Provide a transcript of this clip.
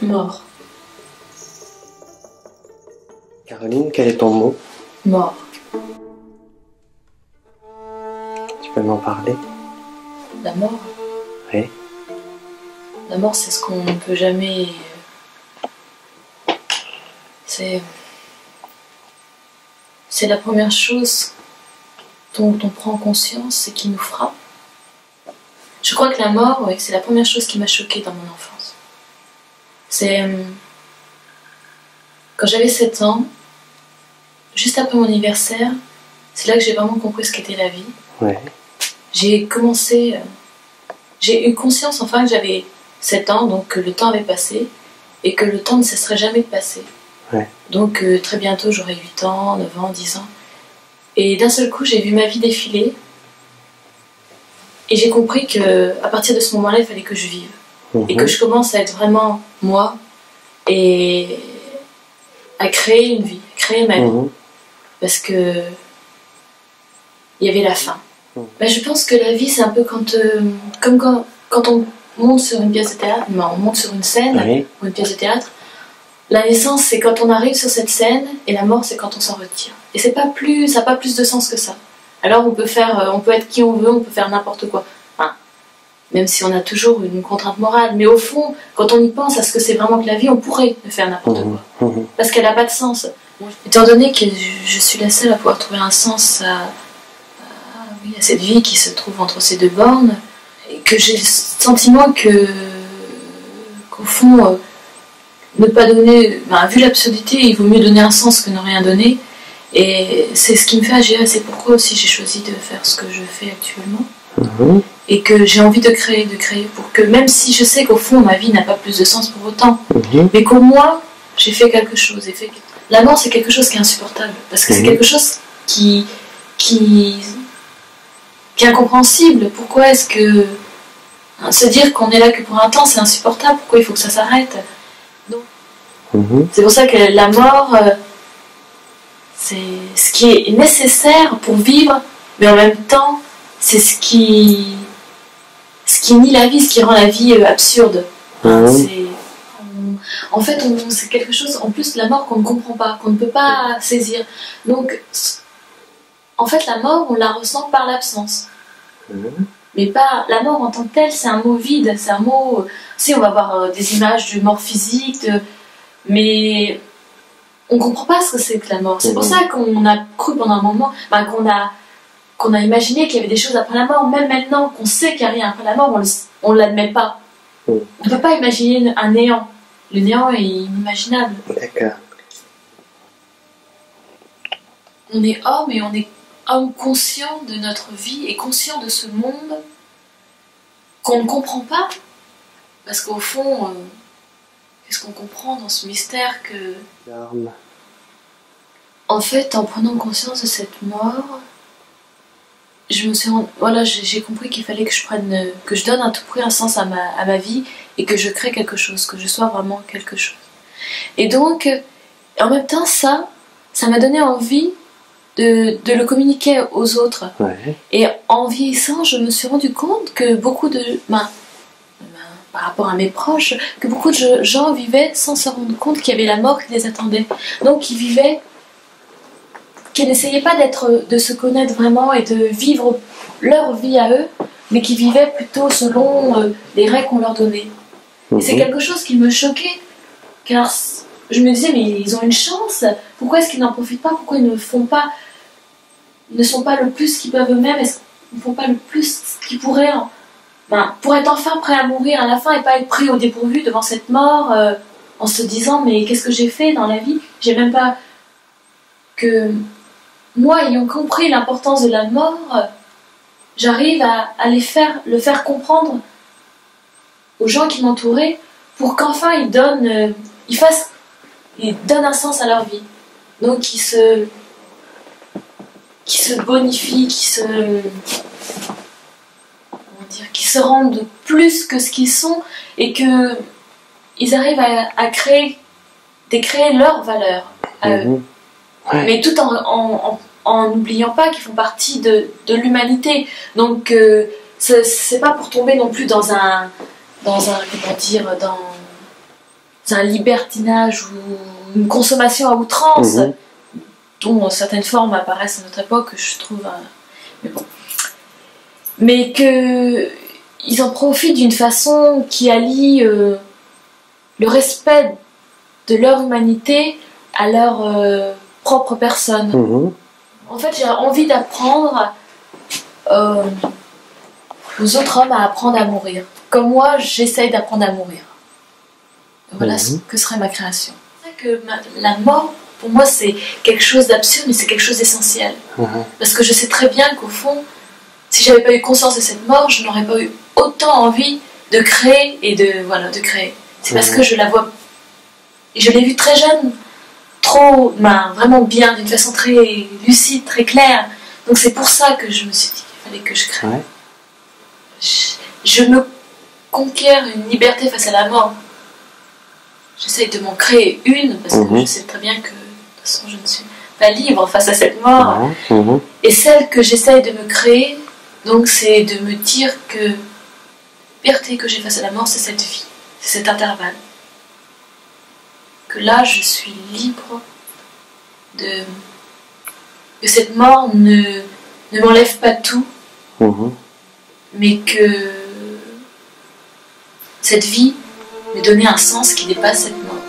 Mort. Caroline, quel est ton mot? Mort. Tu peux m'en parler? La mort. Oui. La mort, c'est ce qu'on ne peut jamais... C'est la première chose dont on prend conscience et qui nous frappe. Je crois que la mort, oui, c'est la première chose qui m'a choquée dans mon enfance. C'est... Quand j'avais 7 ans, juste après mon anniversaire, c'est là que j'ai vraiment compris ce qu'était la vie. Ouais. J'ai eu conscience enfin que j'avais 7 ans, donc que le temps avait passé et que le temps ne cesserait jamais de passer. Ouais. Donc très bientôt j'aurai 8 ans, 9 ans, 10 ans. Et d'un seul coup j'ai vu ma vie défiler et j'ai compris qu'à partir de ce moment-là il fallait que je vive. Et que je commence à être vraiment moi et à créer une vie, créer ma vie. Parce que il y avait la fin. Ben, je pense que la vie c'est un peu comme quand on monte sur une pièce de théâtre, on monte sur une scène ou une pièce de théâtre. La naissance c'est quand on arrive sur cette scène et la mort c'est quand on s'en retire. Et ça n'a pas plus de sens que ça. Alors on peut être qui on veut, on peut faire n'importe quoi. Enfin, même si on a toujours une contrainte morale. Mais au fond, quand on y pense à ce que c'est vraiment que la vie, on pourrait ne faire n'importe quoi. Parce qu'elle n'a pas de sens. Étant donné que je suis la seule à pouvoir trouver un sens à cette vie qui se trouve entre ces deux bornes, et que j'ai le sentiment qu'au fond, ne pas donner, vu l'absurdité, il vaut mieux donner un sens que ne rien donner. Et c'est ce qui me fait agir, c'est pourquoi aussi j'ai choisi de faire ce que je fais actuellement. Et que j'ai envie de créer pour que, même si je sais qu'au fond ma vie n'a pas plus de sens pour autant, mais qu'au moins j'ai fait quelque chose. La mort c'est quelque chose qui est insupportable, parce que c'est quelque chose qui est incompréhensible. Pourquoi est-ce que se dire qu'on est là que pour un temps c'est insupportable? Pourquoi il faut que ça s'arrête? C'est pour ça que la mort c'est ce qui est nécessaire pour vivre, mais en même temps c'est ce qui nie la vie, ce qui rend la vie absurde. En fait c'est quelque chose en plus de la mort qu'on ne comprend pas, qu'on ne peut pas saisir. Donc en fait la mort on la ressent par l'absence. Mais pas la mort en tant que telle, c'est un mot vide, c'est un mot... Si on va avoir des images de mort physique, mais on comprend pas ce que c'est que la mort. C'est pour ça qu'on a cru pendant un moment, qu'on a imaginé qu'il y avait des choses après la mort. Même maintenant qu'on sait qu'il n'y a rien après la mort, on ne l'admet pas. On ne peut pas imaginer un néant. Le néant est inimaginable. D'accord. On est homme et on est homme conscient de notre vie et conscient de ce monde qu'on ne comprend pas. Parce qu'au fond, qu'est-ce qu'on comprend dans ce mystère que... En fait, en prenant conscience de cette mort, j'ai compris qu'il fallait que je donne à tout prix un sens à ma vie et que je crée quelque chose, que je sois vraiment quelque chose. Et donc, en même temps, ça m'a donné envie de le communiquer aux autres. Et en vieillissant, je me suis rendu compte que beaucoup de... par rapport à mes proches, que beaucoup de gens vivaient sans se rendre compte qu'il y avait la mort qui les attendait. Donc ils vivaient, qui n'essayaient pas de se connaître vraiment et de vivre leur vie à eux, mais qui vivaient plutôt selon les règles qu'on leur donnait. Et c'est quelque chose qui me choquait, car je me disais, mais ils ont une chance, pourquoi est-ce qu'ils n'en profitent pas? Pourquoi ils ne sont pas le plus qu'ils peuvent eux-mêmes? Est-ce qu'ils ne font pas le plus qu'ils pourraient pour être enfin prêt à mourir à la fin et pas être pris au dépourvu devant cette mort en se disant mais qu'est-ce que j'ai fait dans la vie? J'ai même pas que moi ayant compris l'importance de la mort, j'arrive à le faire comprendre aux gens qui m'entouraient pour qu'enfin ils donnent un sens à leur vie. Donc qui se bonifient, qui se rendent plus que ce qu'ils sont et que ils arrivent à créer leur valeur à eux. Mais tout en n'oubliant pas qu'ils font partie de l'humanité. Donc c'est pas pour tomber non plus dans un libertinage ou une consommation à outrance, dont certaines formes apparaissent à notre époque, je trouve... mais bon. Mais qu'ils en profitent d'une façon qui allie le respect de leur humanité à leur propre personne. En fait, j'ai envie d'apprendre aux autres hommes à apprendre à mourir. Comme moi, j'essaye d'apprendre à mourir. Voilà ce que serait ma création. C'est que la mort, pour moi, c'est quelque chose d'absurde, mais c'est quelque chose d'essentiel. Parce que je sais très bien qu'au fond, si j'avais pas eu conscience de cette mort, je n'aurais pas eu autant envie de créer et de créer. C'est parce que je la vois, et je l'ai vue très jeune, vraiment bien, d'une façon très lucide, très claire. Donc c'est pour ça que je me suis dit qu'il fallait que je crée. Je me conquiers une liberté face à la mort. J'essaye de m'en créer une, parce que je sais très bien que, de toute façon, je ne suis pas libre face à cette mort. Et celle que j'essaye de me créer, donc, c'est de me dire que la liberté que j'ai face à la mort, c'est cette vie, c'est cet intervalle. Que là, je suis libre que cette mort ne m'enlève pas tout, mais que cette vie me donnait un sens qui dépasse cette mort.